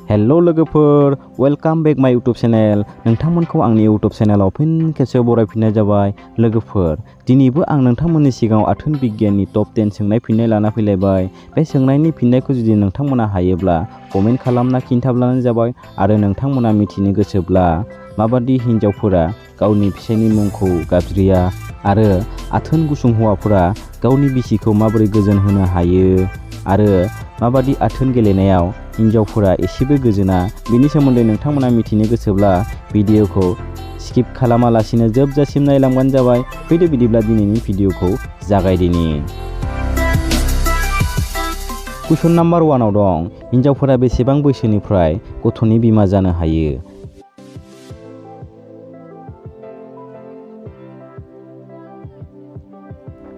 Hello लोगोफोर, welcome बेक माय YouTube channel. नोंथांमोनखौ आंनि यूट्यूब चैनलाव फिन खेबसे बरायफिननाय जाबाय। लोगोफोर, दिनैबो आं नोंथांमोननि सिगाङाव आथोन बिगियाननि टप 10 सोंनाय फिननाय लाना फैलायबाय। बे सोंनायनि फिननायखौ जुदि नोंथांमोना हायोब्ला कमेन्ट खालामना खिन्थाब्लानो जाबाय। आरो नोंथांमोना मिथिनो गोसोब्ला माबादि हिन्जावफोरा गावनि फिसायनि मुंखौ गाबज्रिया आरो आथोन गुसुं हौवाफोरा गावनि बिसिखौ माबोरै गोजोन होनो हायो आरो माबादि आथोन गेलेनायाव हिन्जावफोरा एसेबो गोजोना, बेनि सोमोन्दै नोंथांमोना मिथिनो गोसोब्ला भिडिअखौ स्किप खालामालासिनो जोबजासिम नायलांबानो जाबाय। फैदो बिदिब्ला दिनैनि भिडिअखौ जागायदिनि। कुइसन नाम्बार 1 आव दं, हिन्जावफोरा बेसेबां बैसोनिफ्राय गथ'नि बिमा जानो हायो?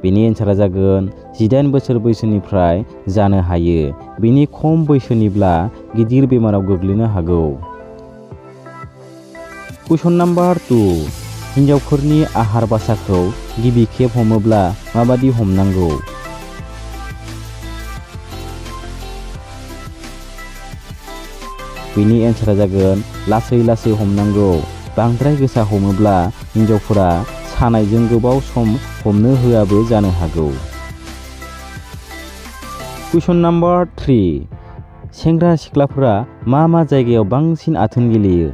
बेनि एन्सारा जागोन 18 बोसोर बैसोनिफ्राय जानो हायो। बेनि खम बैसोनिब्ला गिदिर बेमाराव गोग्लैनो हागौ। कुइसन नाम्बार 2, हिन्जावफोरनि आहार बासाखौ गिबि खेब हमोब्ला माबादि हमनांगौ? बेनि एन्सारा जागोन लासै लासै हमनांगौ। बांद्राय गोसा हमोब्ला हिन्जावफोरा सानायजों गोबाव सम हमनो होआबो जानो हागौ। कुइसन नाम्बार 3, सेंग्रा सिख्लाफोरा मा मा जायगायाव बांसिन आथोन गेलेयो?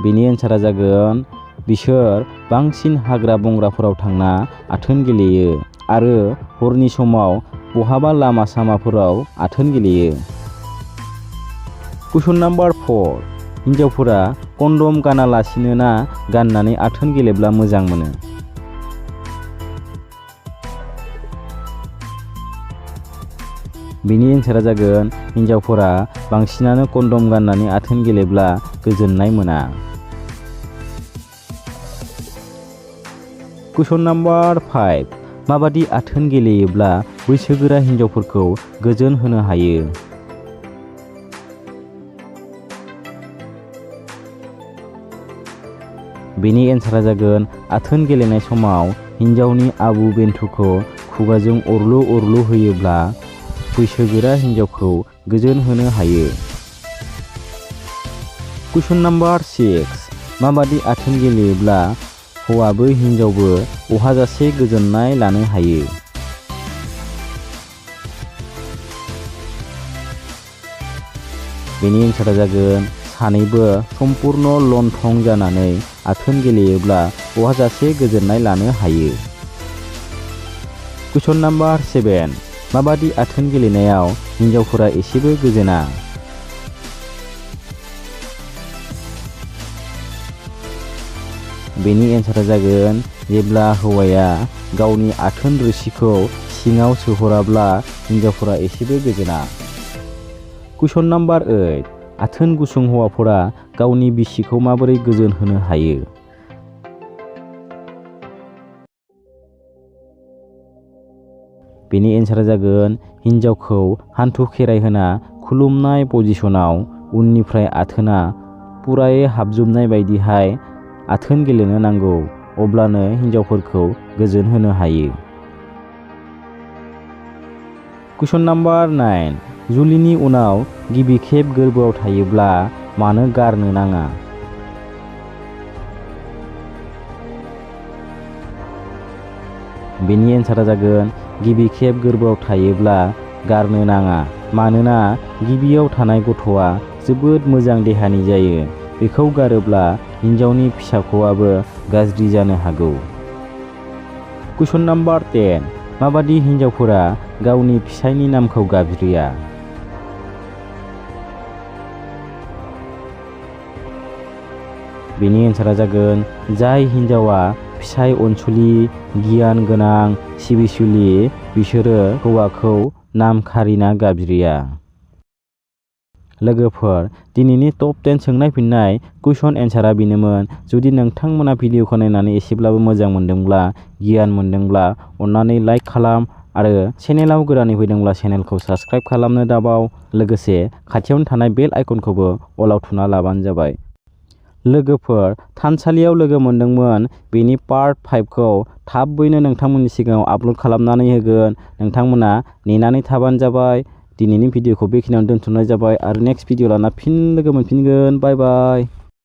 बेनि एन्सारा जागोन बिसोर बांसिन हाग्रा बंग्राफोराव थांना आथोन गेलेयो आरो हरनि समाव बहाबा लामा सामाफोराव आथोन गेलेयो। कुइसन नाम्बार 4, हिन्जावफोरा कन्डम गानालासिनो ना गाननानै आथोन गेलेब्ला मोजां मोनो? बेनि एन्सारा जागोन हिन्जावफोरा बांसिनानो कन्डम गाननानै आथोन गेलेब्ला गोजोननाय मोना। कुइसन नाम्बार 5, माबादि आथोन गेलेयोब्ला बैसोगोरा हिन्जावफोरखौ गोजोन होनो हायो? बेनि एन्सारा जागोन आथोन गेलेनाय समाव हिन्जावनि आबु बेन्थुखौ खुगाजों अरलु अरलु होयोब्ला बैसोगोरा हिन्जावखौ गोजोन होनो हायो। कुइसन नाम्बार 6, माबादि आथोन गेलेयोब्ला हौवाबो हिन्जावबो अहाजासे गोजोननाय लानो हायो? बेनि एन्सारा जागोन सानैबो सम्पुर्ण लन्थं जानानै आथोन गेलेयोब्ला अहाजासे गोजोननाय लानो हायो। कुइसन नाम्बार 7, माबादि आथोन गेलेनायाव हिन्जावफोरा एसेबो गोजोना? बेनि एन्सारा जागोन जेब्ला हौवाया गावनि आथोन रोसिखौ सिङाव सोहराब्ला हिन्जावफोरा एसेबो गोजोना। कुइसन नाम्बार 8, आथोन गुसुं हौवाफोरा गावनि बिसिखौ माबोरै गोजोन होनो हायो? बेनि एन्सारा जागोन हिन्जावखौ हान्थु खेराइ होना खुलुमनाय पजिशनाव उननिफ्राय आथोना पुरायै हाबजोबनाय बायदिहाय आथोन गेलेनो नांगौ, अब्लानो हिन्जावफोरखौ गोजोन होनो हायो। कुइसन नाम्बार 9, जुलिनि उनाव गिबि खेब गोर्बोआव थायोब्ला मानो गारनो नाङा? बेनि एन्सारा जागोन गिबि खेब गोर्बोआव थायोब्ला गारनो नाङा, मानोना गिबियाव थानाय गथ'आ जोबोद मोजां देहानि जायो। बेखौ गारोब्ला हिन्जावनि फिसाख'आबो गाज्रि जानो हागौ। कुइसन नाम्बार 10, माबादि हिन्जावफोरा गावनि फिसायनि नामखौ गाबज्रिया? बेनि एन्सारा जागोन जाय हिन्जावा फिसाय अनसुलि, गियान गोनां, सिबिसुलि बिसोरो हौवाखौ नाम खारिना गाबज्रिया। लोगोफोर, दिनैनि टप 10 सोंनाय फिननाय कुइसन एन्सारा बेनोमोन। जुदि नोंथांमोना भिडिअखौ नायनानै एसेब्लाबो मोजां मोनदोंब्ला, गियान मोनदोंब्ला अन्नानै लाइक खालाम आरो चेनेलाव गोदानै फैदोंब्ला चेनेलखौ साबस्क्राइब खालामनो दाबाव। लोगोसे खाथियावनो थानाय बेल आइकनखौबो अलाव थुना लाबानो जाबाय। लोगोफोर थानसालियाव लोगो मोनदोंमोन बेनि पार्ट 5 खौ थाबैनो नोंथांमोननि सिगाङाव आपल'ड खालामनानै होगोन। नोंथांमोना नेनानै थाबानो जाबाय। दिनैनि भिडिअखौ बेखिनियावनो दोनथ'नाय जाबाय आरो नेक्स्ट भिडिअ लाना फिन लोगो मोनफिनगोन। बाय बाय।